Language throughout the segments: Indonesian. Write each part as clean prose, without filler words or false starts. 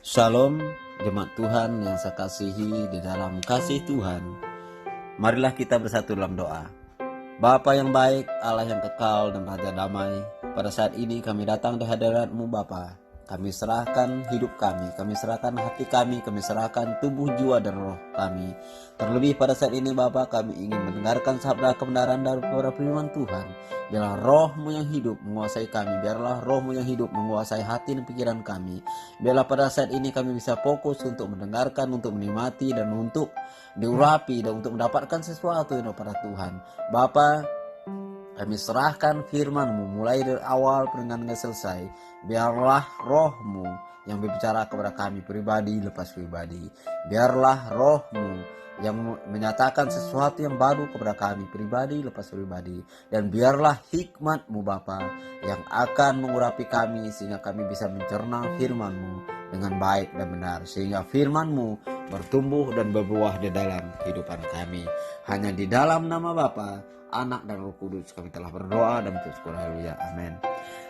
Shalom, jemaat Tuhan yang saya kasihi di dalam kasih Tuhan. Marilah kita bersatu dalam doa. Bapa yang baik, Allah yang kekal dan Raja damai, pada saat ini kami datang di hadirat-Mu Bapa. Kami serahkan hidup kami serahkan hati kami serahkan tubuh, jiwa, dan roh kami. Terlebih pada saat ini Bapa, kami ingin mendengarkan sabda kebenaran dari firman Tuhan. Biarlah roh-Mu yang hidup menguasai kami. Biarlah roh-Mu yang hidup menguasai hati dan pikiran kami. Biarlah pada saat ini kami bisa fokus untuk mendengarkan, untuk menikmati, dan untuk diurapi, dan untuk mendapatkan sesuatu daripada Tuhan. Bapa, kami serahkan firman-Mu mulai dari awal hingga selesai. Biarlah roh-Mu yang berbicara kepada kami pribadi lepas pribadi. Biarlah roh-Mu yang menyatakan sesuatu yang baru kepada kami pribadi lepas pribadi. Dan biarlah hikmat-Mu Bapa yang akan mengurapi kami sehingga kami bisa mencerna firman-Mu dengan baik dan benar. Sehingga firman-Mu bertumbuh dan berbuah di dalam kehidupan kami. Hanya di dalam nama Bapa, Anak, dan Roh Kudus kami telah berdoa dan bersyukur. Haleluya, amin.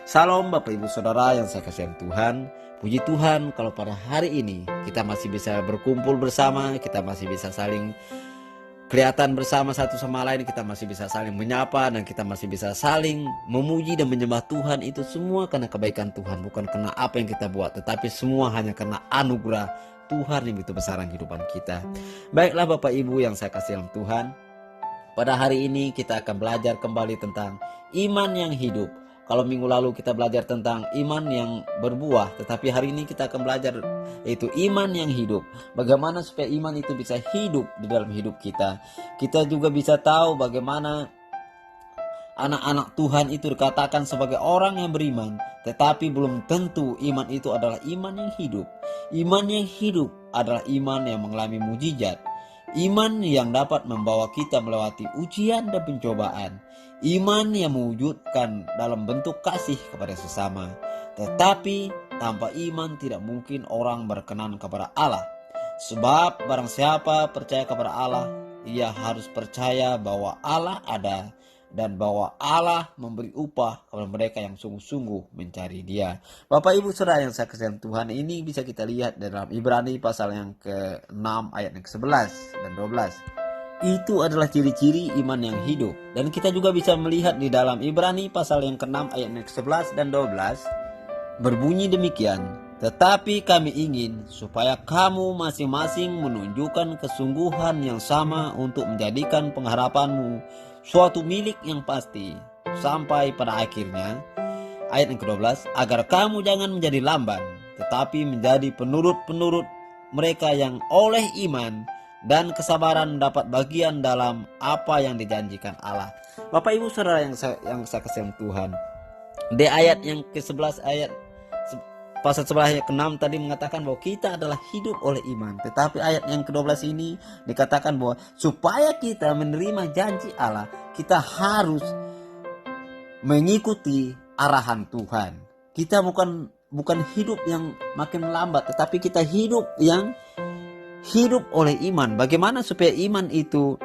Salam Bapak Ibu Saudara yang saya kasihi Tuhan. Puji Tuhan kalau pada hari ini kita masih bisa berkumpul bersama, kita masih bisa saling kelihatan bersama satu sama lain, kita masih bisa saling menyapa, dan kita masih bisa saling memuji dan menyembah Tuhan. Itu semua karena kebaikan Tuhan, bukan karena apa yang kita buat, tetapi semua hanya karena anugerah Tuhan yang begitu besar dalam kehidupan kita. Baiklah Bapak Ibu yang saya kasihi Tuhan, pada hari ini kita akan belajar kembali tentang iman yang hidup. Kalau minggu lalu kita belajar tentang iman yang berbuah, tetapi hari ini kita akan belajar yaitu iman yang hidup. Bagaimana supaya iman itu bisa hidup di dalam hidup kita. Kita juga bisa tahu bagaimana anak-anak Tuhan itu dikatakan sebagai orang yang beriman, tetapi belum tentu iman itu adalah iman yang hidup. Iman yang hidup adalah iman yang mengalami mujizat. Iman yang dapat membawa kita melewati ujian dan pencobaan. Iman yang mewujudkan dalam bentuk kasih kepada sesama. Tetapi tanpa iman tidak mungkin orang berkenan kepada Allah. Sebab barang siapa percaya kepada Allah, ia harus percaya bahwa Allah ada dan bahwa Allah memberi upah kepada mereka yang sungguh-sungguh mencari Dia. Bapak Ibu Saudara yang saya kasihi Tuhan, ini bisa kita lihat dalam Ibrani pasal yang ke-6 ayat yang ke-11 dan 12. Itu adalah ciri-ciri iman yang hidup. Dan kita juga bisa melihat di dalam Ibrani pasal yang ke-6 ayat yang ke-11 dan 12 berbunyi demikian. Tetapi kami ingin supaya kamu masing-masing menunjukkan kesungguhan yang sama untuk menjadikan pengharapanmu suatu milik yang pasti sampai pada akhirnya. Ayat yang ke-12, agar kamu jangan menjadi lamban, tetapi menjadi penurut-penurut mereka yang oleh iman dan kesabaran mendapat bagian dalam apa yang dijanjikan Allah. Bapak Ibu Saudara yang saya kasihi Tuhan, di ayat yang ke-11 ayat pasal 11 ayat ke-6 tadi mengatakan bahwa kita adalah hidup oleh iman. Tetapi ayat yang ke-12 ini dikatakan bahwa supaya kita menerima janji Allah, kita harus mengikuti arahan Tuhan. Kita bukan hidup yang makin lambat, tetapi kita hidup yang hidup oleh iman. Bagaimana supaya iman itu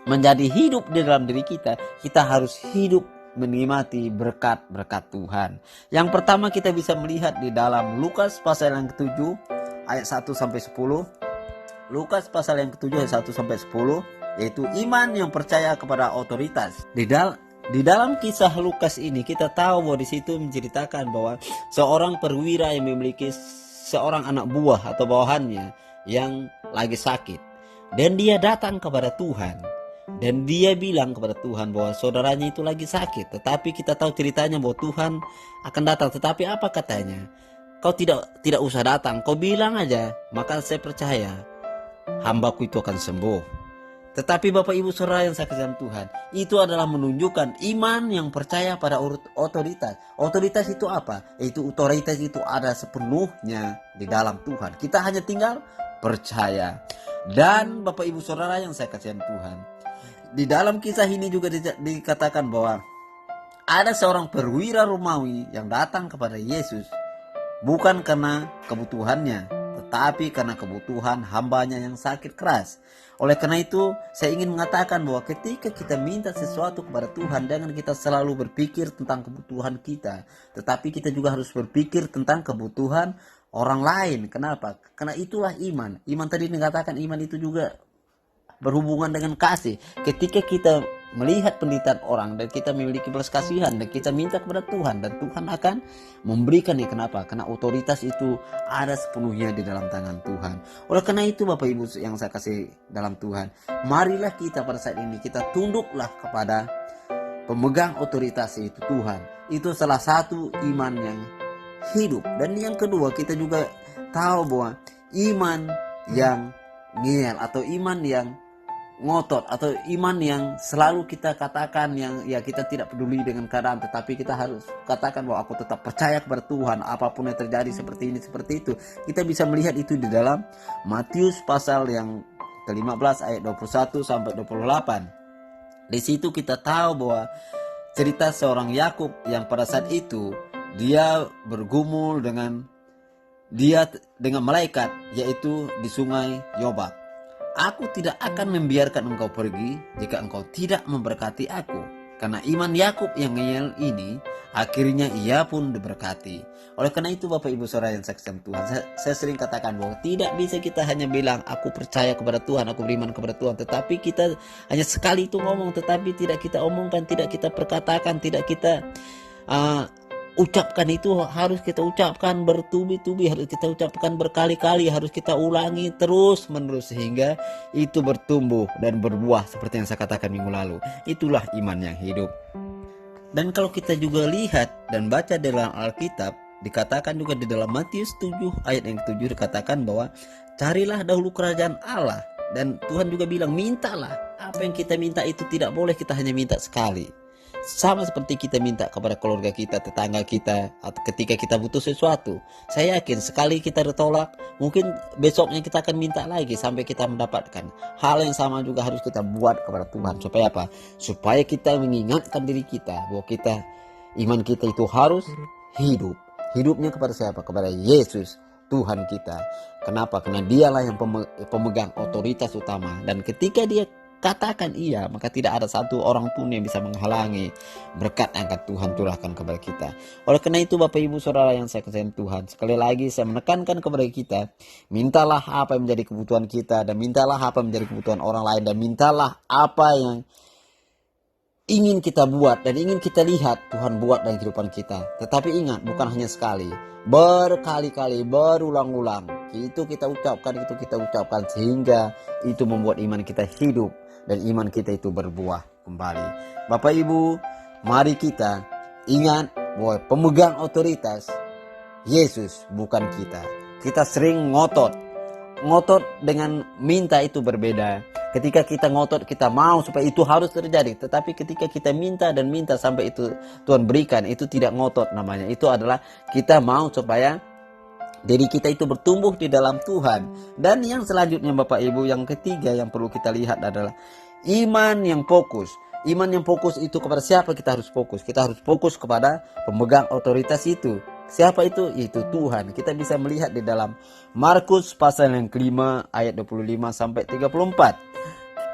menjadi hidup di dalam diri kita? Kita harus hidup menikmati berkat-berkat Tuhan. Yang pertama kita bisa melihat di dalam Lukas pasal yang ke-7 ayat 1 sampai 10. Lukas pasal yang ke-7 ayat 1 sampai 10, yaitu iman yang percaya kepada otoritas. Di dalam kisah Lukas ini kita tahu bahwa di situ menceritakan bahwa seorang perwira yang memiliki seorang anak buah atau bawahannya yang lagi sakit, dan dia datang kepada Tuhan. Dan dia bilang kepada Tuhan bahwa saudaranya itu lagi sakit. Tetapi kita tahu ceritanya bahwa Tuhan akan datang. Tetapi apa katanya? Kau tidak usah datang. Kau bilang aja, maka saya percaya hambaku itu akan sembuh. Tetapi Bapak Ibu Saudara yang saya kasihi Tuhan, itu adalah menunjukkan iman yang percaya pada otoritas. Otoritas itu apa? Itu otoritas itu ada sepenuhnya di dalam Tuhan. Kita hanya tinggal percaya. Dan Bapak Ibu Saudara yang saya kasihi Tuhan, di dalam kisah ini juga dikatakan bahwa ada seorang perwira Romawi yang datang kepada Yesus bukan karena kebutuhannya, tetapi karena kebutuhan hambanya yang sakit keras. Oleh karena itu, saya ingin mengatakan bahwa ketika kita minta sesuatu kepada Tuhan, jangan kita selalu berpikir tentang kebutuhan kita, tetapi kita juga harus berpikir tentang kebutuhan orang lain. Kenapa? Karena itulah iman. Iman tadi dikatakan iman itu juga berhubungan dengan kasih. Ketika kita melihat penderitaan orang dan kita memiliki belas kasihan dan kita minta kepada Tuhan, dan Tuhan akan memberikan. Kenapa? Karena otoritas itu ada sepenuhnya di dalam tangan Tuhan. Oleh karena itu Bapak Ibu yang saya kasih dalam Tuhan, marilah kita pada saat ini kita tunduklah kepada pemegang otoritas itu, Tuhan. Itu salah satu iman yang hidup. Dan yang kedua, kita juga tahu bahwa iman yang ngeyel atau iman yang ngotot atau iman yang selalu kita katakan yang ya kita tidak peduli dengan keadaan, tetapi kita harus katakan bahwa aku tetap percaya kepada Tuhan apapun yang terjadi, seperti ini seperti itu. Kita bisa melihat itu di dalam Matius pasal yang ke-15 ayat 21 sampai 28. Di situ kita tahu bahwa cerita seorang Yakub yang pada saat itu dia bergumul dengan malaikat, yaitu di sungai Yobak. Aku tidak akan membiarkan engkau pergi jika engkau tidak memberkati aku. Karena iman Yakub yang ngeyel ini, akhirnya ia pun diberkati. Oleh karena itu Bapak Ibu Saudara yang saksikan Tuhan, saya sering katakan bahwa tidak bisa kita hanya bilang aku percaya kepada Tuhan, aku beriman kepada Tuhan, tetapi kita hanya sekali itu ngomong, tetapi tidak kita omongkan, tidak kita perkatakan, tidak kita ucapkan. Itu harus kita ucapkan bertubi-tubi, harus kita ucapkan berkali-kali, harus kita ulangi terus menerus sehingga itu bertumbuh dan berbuah seperti yang saya katakan minggu lalu. Itulah iman yang hidup. Dan kalau kita juga lihat dan baca dalam Alkitab, dikatakan juga di dalam Matius 7 ayat yang ke-7 dikatakan bahwa carilah dahulu kerajaan Allah, dan Tuhan juga bilang mintalah. Apa yang kita minta itu tidak boleh kita hanya minta sekali. Sama seperti kita minta kepada keluarga kita, tetangga kita, atau ketika kita butuh sesuatu. Saya yakin sekali kita ditolak, mungkin besoknya kita akan minta lagi sampai kita mendapatkan. Hal yang sama juga harus kita buat kepada Tuhan. Supaya apa? Supaya kita mengingatkan diri kita bahwa iman kita itu harus hidup. Hidupnya kepada siapa? Kepada Yesus, Tuhan kita. Kenapa? Karena dialah yang pemegang otoritas utama. Dan ketika dia katakan iya, maka tidak ada satu orang pun yang bisa menghalangi berkat yang akan Tuhan curahkan kepada kita. Oleh karena itu Bapak Ibu Saudara yang saya kasihi Tuhan, sekali lagi saya menekankan kepada kita, mintalah apa yang menjadi kebutuhan kita, dan mintalah apa yang menjadi kebutuhan orang lain, dan mintalah apa yang ingin kita buat dan ingin kita lihat Tuhan buat dalam kehidupan kita. Tetapi ingat, bukan hanya sekali, berkali-kali, berulang-ulang. Itu kita ucapkan sehingga itu membuat iman kita hidup dan iman kita itu berbuah kembali. Bapak Ibu, mari kita ingat bahwa pemegang otoritas Yesus, bukan kita. Kita sering ngotot dengan minta itu berbeda. Ketika kita ngotot, kita mau supaya itu harus terjadi. Tetapi ketika kita minta dan minta sampai itu Tuhan berikan, itu tidak ngotot namanya. Itu adalah kita mau supaya diri kita itu bertumbuh di dalam Tuhan. Dan yang selanjutnya Bapak Ibu, yang ketiga yang perlu kita lihat adalah iman yang fokus. Iman yang fokus itu kepada siapa kita harus fokus? Kita harus fokus kepada pemegang otoritas itu. Siapa itu? Yaitu Tuhan. Kita bisa melihat di dalam Markus pasal yang kelima ayat 25 sampai 34.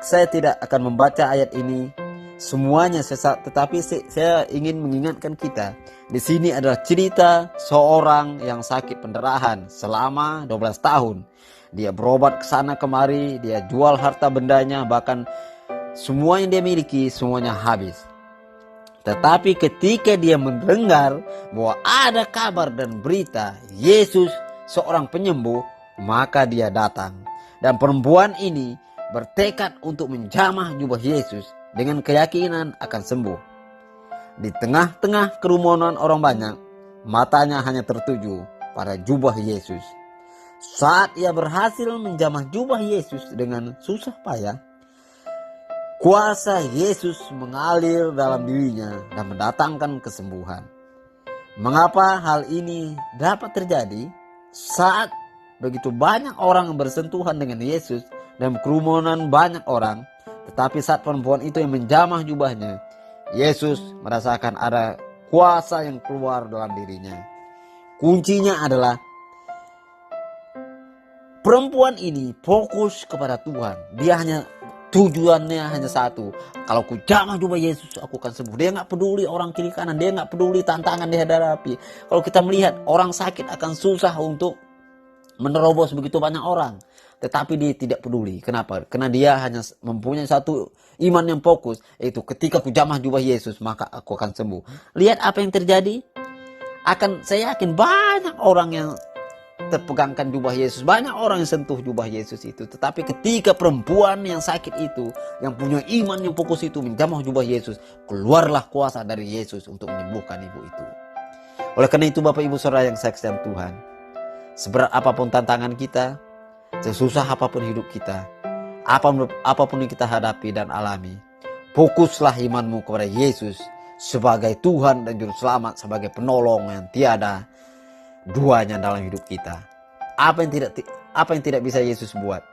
Saya tidak akan membaca ayat ini semuanya, tetapi saya ingin mengingatkan kita. Di sini adalah cerita seorang yang sakit pendarahan selama 12 tahun. Dia berobat ke sana kemari, dia jual harta bendanya, bahkan semua yang dia miliki semuanya habis. Tetapi ketika dia mendengar bahwa ada kabar dan berita Yesus seorang penyembuh, maka dia datang. Dan perempuan ini bertekad untuk menjamah jubah Yesus dengan keyakinan akan sembuh. Di tengah-tengah kerumunan orang banyak, matanya hanya tertuju pada jubah Yesus. Saat ia berhasil menjamah jubah Yesus dengan susah payah, kuasa Yesus mengalir dalam dirinya dan mendatangkan kesembuhan. Mengapa hal ini dapat terjadi? Saat begitu banyak orang bersentuhan dengan Yesus dan kerumunan banyak orang, tetapi saat perempuan itu yang menjamah jubahnya, Yesus merasakan ada kuasa yang keluar dalam dirinya. Kuncinya adalah perempuan ini fokus kepada Tuhan. Dia tujuannya hanya satu. Kalau ku jamah jubah Yesus, aku akan sembuh. Dia nggak peduli orang kiri kanan, dia nggak peduli tantangan dihadapi. Kalau kita melihat orang sakit akan susah untuk menerobos begitu banyak orang. Tetapi dia tidak peduli. Kenapa? Karena dia hanya mempunyai satu iman yang fokus. Yaitu ketika ku jamah jubah Yesus, maka aku akan sembuh. Lihat apa yang terjadi. Saya yakin banyak orang yang terpegangkan jubah Yesus. Banyak orang yang sentuh jubah Yesus itu. Tetapi ketika perempuan yang sakit itu, yang punya iman yang fokus itu menjamah jubah Yesus, keluarlah kuasa dari Yesus untuk menyembuhkan ibu itu. Oleh karena itu Bapak Ibu Saudara yang saya kasihan Tuhan, seberat apapun tantangan kita, sesusah apapun hidup kita, apapun yang kita hadapi dan alami, fokuslah imanmu kepada Yesus sebagai Tuhan dan Juru Selamat, sebagai penolong yang tiada duanya dalam hidup kita. Apa yang tidak bisa Yesus buat?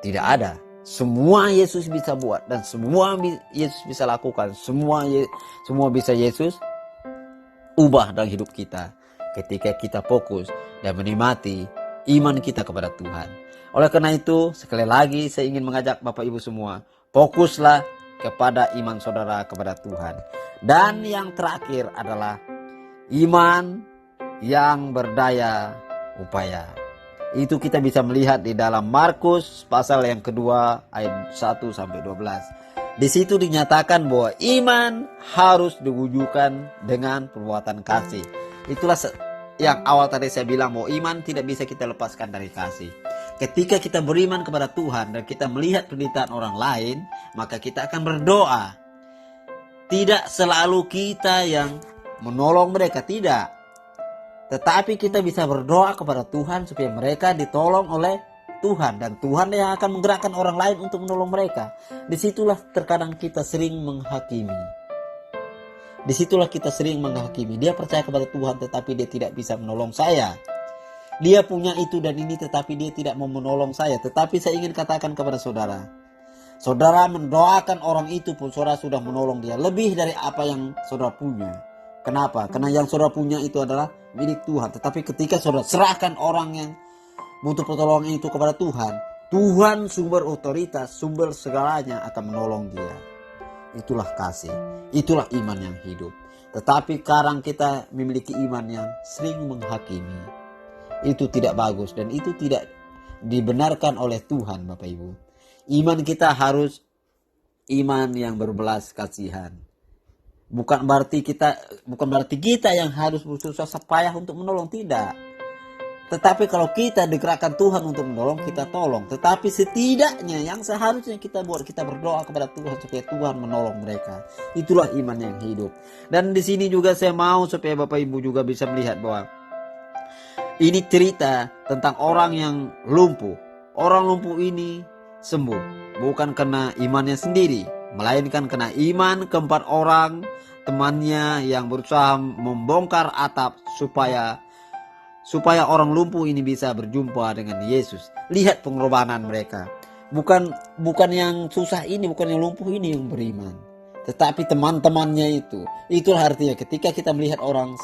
Tidak ada. Semua Yesus bisa buat dan semua Yesus bisa lakukan. Semua bisa Yesus ubah dalam hidup kita ketika kita fokus dan menikmati iman kita kepada Tuhan. Oleh karena itu, sekali lagi saya ingin mengajak Bapak Ibu semua, fokuslah kepada iman saudara kepada Tuhan. Dan yang terakhir adalah iman yang berdaya upaya. Itu kita bisa melihat di dalam Markus pasal yang kedua ayat 1 sampai 12. Di situ dinyatakan bahwa iman harus diwujudkan dengan perbuatan kasih. Itulah yang awal tadi saya bilang bahwa iman tidak bisa kita lepaskan dari kasih. Ketika kita beriman kepada Tuhan dan kita melihat penderitaan orang lain, maka kita akan berdoa. Tidak selalu kita yang menolong mereka, tidak. Tetapi kita bisa berdoa kepada Tuhan supaya mereka ditolong oleh Tuhan. Dan Tuhan yang akan menggerakkan orang lain untuk menolong mereka. Disitulah terkadang kita sering menghakimi. Disitulah kita sering menghakimi. Dia percaya kepada Tuhan tetapi dia tidak bisa menolong saya. Dia punya itu dan ini tetapi dia tidak mau menolong saya. Tetapi saya ingin katakan kepada saudara. Saudara mendoakan orang itu pun saudara sudah menolong dia. Lebih dari apa yang saudara punya. Kenapa? Karena yang saudara punya itu adalah milik Tuhan. Tetapi ketika saudara serahkan orang yang butuh pertolongan itu kepada Tuhan, Tuhan sumber otoritas, sumber segalanya akan menolong dia. Itulah kasih, itulah iman yang hidup. Tetapi sekarang kita memiliki iman yang sering menghakimi. Itu tidak bagus dan itu tidak dibenarkan oleh Tuhan Bapak Ibu. Iman kita harus iman yang berbelas kasihan. Bukan berarti kita yang harus bersusah payah untuk menolong, tidak. Tetapi kalau kita digerakkan Tuhan untuk menolong, kita tolong. Tetapi setidaknya yang seharusnya kita buat, kita berdoa kepada Tuhan supaya Tuhan menolong mereka. Itulah iman yang hidup. Dan di sini juga saya mau supaya Bapak Ibu juga bisa melihat bahwa ini cerita tentang orang yang lumpuh. Orang lumpuh ini sembuh bukan karena imannya sendiri, melainkan karena iman keempat orang temannya yang berusaha membongkar atap supaya orang lumpuh ini bisa berjumpa dengan Yesus. Lihat pengorbanan mereka. Bukan yang susah ini, bukan yang lumpuh ini yang beriman, tetapi teman-temannya itu. Itulah artinya ketika kita melihat orang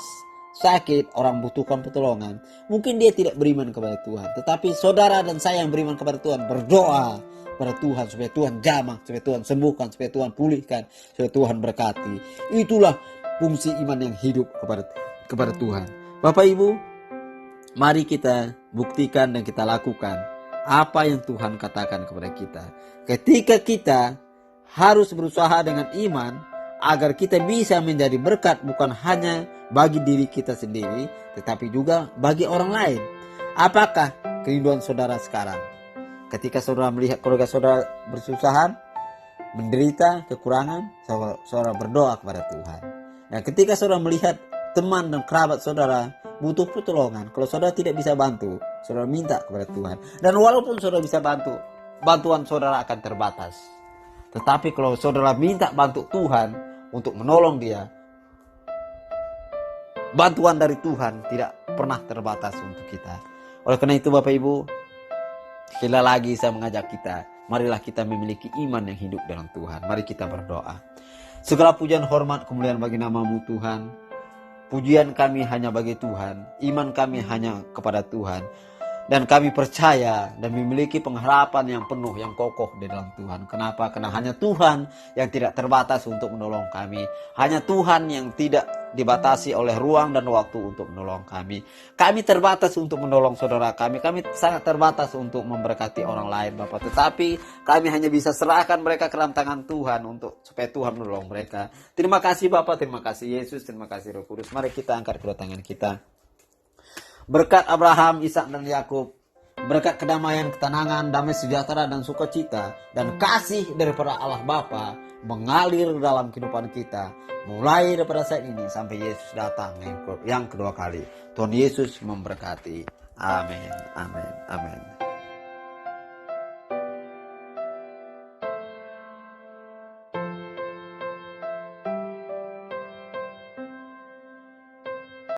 sakit, orang butuhkan pertolongan, mungkin dia tidak beriman kepada Tuhan, tetapi saudara dan saya yang beriman kepada Tuhan berdoa kepada Tuhan supaya Tuhan jamah, supaya Tuhan sembuhkan, supaya Tuhan pulihkan, supaya Tuhan berkati. Itulah fungsi iman yang hidup kepada Tuhan. Bapak Ibu, mari kita buktikan dan kita lakukan apa yang Tuhan katakan kepada kita. Ketika kita harus berusaha dengan iman agar kita bisa menjadi berkat bukan hanya bagi diri kita sendiri, tetapi juga bagi orang lain. Apakah kerinduan saudara sekarang? Ketika saudara melihat keluarga saudara bersusahan, menderita, kekurangan, saudara berdoa kepada Tuhan. Dan ketika saudara melihat teman dan kerabat saudara butuh pertolongan, kalau saudara tidak bisa bantu, saudara minta kepada Tuhan. Dan walaupun saudara bisa bantu, bantuan saudara akan terbatas. Tetapi kalau saudara minta bantu Tuhan untuk menolong dia, bantuan dari Tuhan tidak pernah terbatas untuk kita. Oleh karena itu Bapak Ibu, sekali lagi saya mengajak kita, marilah kita memiliki iman yang hidup dalam Tuhan. Mari kita berdoa. Segala pujian, hormat, kemuliaan bagi nama-Mu Tuhan. Pujian kami hanya bagi Tuhan, iman kami hanya kepada Tuhan. Dan kami percaya dan memiliki pengharapan yang penuh, yang kokoh di dalam Tuhan. Kenapa? Karena hanya Tuhan yang tidak terbatas untuk menolong kami. Hanya Tuhan yang tidak dibatasi oleh ruang dan waktu untuk menolong kami. Kami terbatas untuk menolong saudara kami. Kami sangat terbatas untuk memberkati orang lain, Bapak. Tetapi kami hanya bisa serahkan mereka ke dalam tangan Tuhan supaya Tuhan menolong mereka. Terima kasih Bapak, terima kasih Yesus, terima kasih Roh Kudus. Mari kita angkat kedua tangan kita. Berkat Abraham, Ishak dan Yakub, berkat kedamaian, ketenangan, damai sejahtera dan sukacita dan kasih daripada Allah Bapa mengalir dalam kehidupan kita mulai daripada saat ini sampai Yesus datang yang kedua kali. Tuhan Yesus memberkati. Amin. Amin. Amin.